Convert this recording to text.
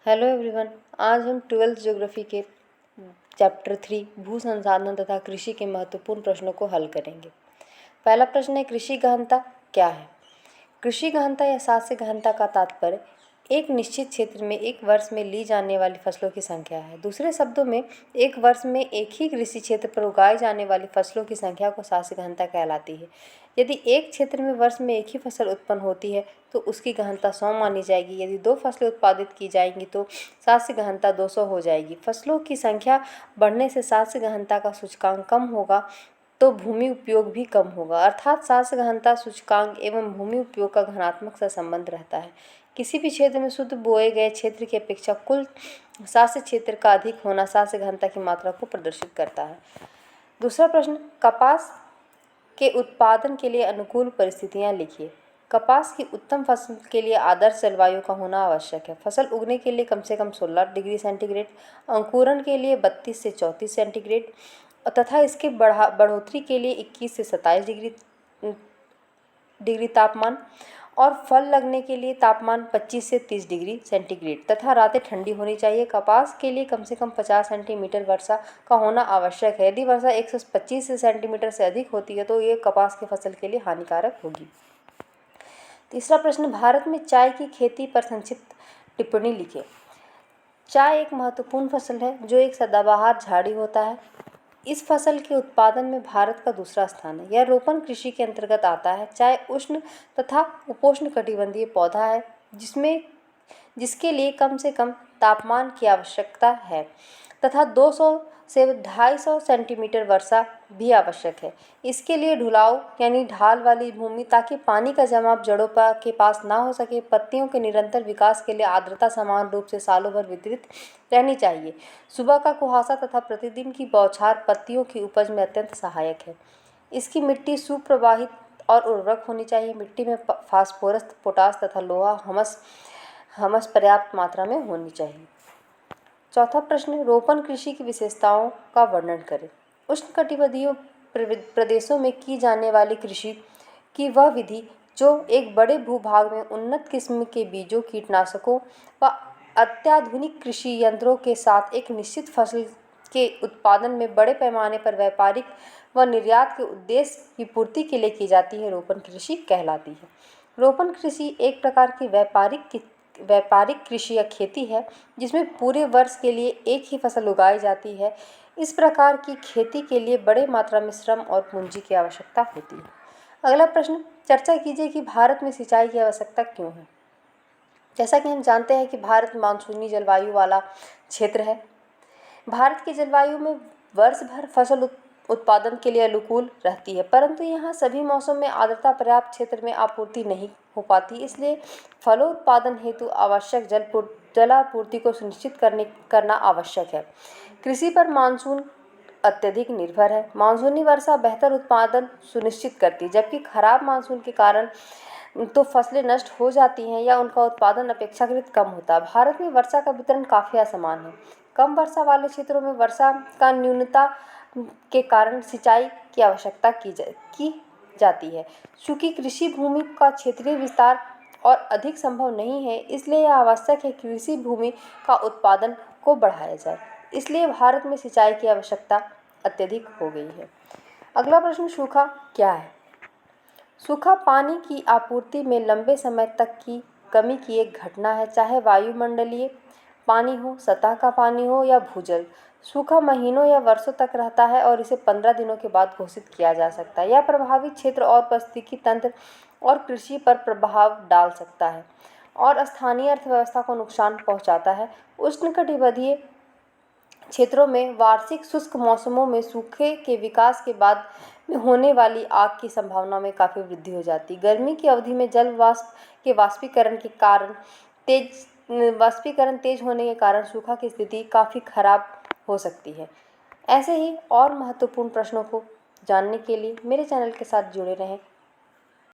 Hello everyone. आज हम 12th geography के चैप्टर 3 भू संसाधन तथा कृषि के महत्वपूर्ण प्रश्नों को हल करेंगे। पहला प्रश्न है, कृषि गहनता क्या है? कृषि गहनता या सास्य गहनता का तात्पर्य एक निश्चित क्षेत्र में एक वर्ष में ली जाने वाली फसलों की संख्या है। दूसरे शब्दों में, एक वर्ष में एक ही कृषि क्षेत्र पर उगाई जाने वाली फसलों की संख्या को सास्य गहनता कहलाती है। यदि एक क्षेत्र में वर्ष में एक ही फसल उत्पन्न होती है तो उसकी गहनता 100 मानी जाएगी। यदि 2 फसलें उत्पादित की जाएंगी तो सास्य गहनता 200 हो जाएगी। फसलों की संख्या बढ़ने से सास्य गहनता का सूचकांक कम होगा तो भूमि उपयोग भी कम होगा, अर्थात सास्य गहनता सूचकांक एवं भूमि उपयोग का धनात्मक सा संबंध रहता है। किसी भी क्षेत्र में शुद्ध बोए गए क्षेत्र की अपेक्षा कुल सास्य क्षेत्र का अधिक होना सास्य गहनता की मात्रा को प्रदर्शित करता है। दूसरा प्रश्न, कपास के उत्पादन के लिए अनुकूल परिस्थितियां लिखिए। कपास की उत्तम फसल के लिए आदर्श जलवायु का होना आवश्यक है। फसल उगने के लिए कम से कम 16 डिग्री सेंटीग्रेड, अंकुरण के लिए 32 से 34 सेंटीग्रेड तथा इसके बढ़ोतरी के लिए 21 से 27 डिग्री तापमान और फल लगने के लिए तापमान 25 से 30 डिग्री सेंटीग्रेड तथा रातें ठंडी होनी चाहिए। कपास के लिए कम से कम 50 सेंटीमीटर वर्षा का होना आवश्यक है। यदि वर्षा 125 सेंटीमीटर से अधिक होती है तो ये कपास की फसल के लिए हानिकारक होगी। तीसरा प्रश्न, भारत में चाय की खेती पर संक्षिप्त टिप्पणी लिखें। चाय एक महत्वपूर्ण फसल है जो एक सदाबहार झाड़ी होता है। इस फसल के उत्पादन में भारत का दूसरा स्थान है। यह रोपण कृषि के अंतर्गत आता है। चाय उष्ण तथा उपोष्ण कटिबंधीय पौधा है जिसके लिए कम से कम तापमान की आवश्यकता है तथा 200 से 250 सेंटीमीटर वर्षा भी आवश्यक है। इसके लिए ढुलाव यानी ढाल वाली भूमि, ताकि पानी का जमाव जड़ों के पास ना हो सके। पत्तियों के निरंतर विकास के लिए आर्द्रता समान रूप से सालों भर वितरित रहनी चाहिए। सुबह का कुहासा तथा प्रतिदिन की बौछार पत्तियों की उपज में अत्यंत सहायक है। इसकी मिट्टी सुप्रवाहित और उर्वरक होनी चाहिए। मिट्टी में फास्फोरस, पोटास तथा लोहा, हमस पर्याप्त मात्रा में होनी चाहिए। चौथा प्रश्न, रोपण कृषि की विशेषताओं का वर्णन करें। उष्णकटिबंधीय प्रदेशों में की जाने वाली कृषि की वह विधि जो एक बड़े भूभाग में उन्नत किस्म के बीजों, कीटनाशकों व अत्याधुनिक कृषि यंत्रों के साथ एक निश्चित फसल के उत्पादन में बड़े पैमाने पर व्यापारिक व निर्यात के उद्देश्य की पूर्ति के लिए की जाती है, रोपण कृषि कहलाती है। रोपण कृषि एक प्रकार की व्यापारिक कृषि या खेती है जिसमें पूरे वर्ष के लिए एक ही फसल उगाई जाती है। इस प्रकार की खेती के लिए बड़े मात्रा में श्रम और पूंजी की आवश्यकता होती है। अगला प्रश्न, चर्चा कीजिए कि भारत में सिंचाई की आवश्यकता क्यों है। जैसा कि हम जानते हैं कि भारत मानसूनी जलवायु वाला क्षेत्र है। भारत की जलवायु में वर्ष भर फसल उत्पादन के लिए अनुकूल रहती है, परंतु यहाँ सभी मौसम में आर्द्रता पर्याप्त क्षेत्र में आपूर्ति नहीं हो पाती। इसलिए फलोत्पादन हेतु आवश्यक जलापूर्ति को सुनिश्चित करना आवश्यक है। कृषि पर मानसून अत्यधिक निर्भर है। मानसूनी वर्षा बेहतर उत्पादन सुनिश्चित करती है, जबकि खराब मानसून के कारण तो फसलें नष्ट हो जाती हैं या उनका उत्पादन अपेक्षाकृत कम होता है। भारत में वर्षा का वितरण काफ़ी असमान है। कम वर्षा वाले क्षेत्रों में वर्षा का न्यूनता के कारण सिंचाई की आवश्यकता की जाती है। चूँकि कृषि भूमि का क्षेत्रीय विस्तार और अधिक संभव नहीं है, इसलिए यह आवश्यक है कि कृषि भूमि का उत्पादन को बढ़ाया जाए। इसलिए भारत में सिंचाई की आवश्यकता अत्यधिक हो गई है। अगला प्रश्न, सूखा क्या है? सूखा पानी की आपूर्ति में लंबे समय तक की कमी की एक घटना है, चाहे वायुमंडलीय पानी हो, सतह का पानी हो या भूजल। सूखा महीनों या वर्षों तक रहता है और इसे 15 दिनों के बाद घोषित किया जा सकता है। यह प्रभावित क्षेत्र और पारिस्थितिकी तंत्र और कृषि पर प्रभाव डाल सकता है और स्थानीय अर्थव्यवस्था को नुकसान पहुंचाता है। उष्णकटिबंधीय क्षेत्रों में वार्षिक शुष्क मौसमों में सूखे के विकास के बाद में होने वाली आग की संभावना में काफ़ी वृद्धि हो जाती है। गर्मी की अवधि में जल वाष्प के वाष्पीकरण तेज होने के कारण सूखा की स्थिति काफ़ी खराब हो सकती है। ऐसे ही और महत्वपूर्ण प्रश्नों को जानने के लिए मेरे चैनल के साथ जुड़े रहें।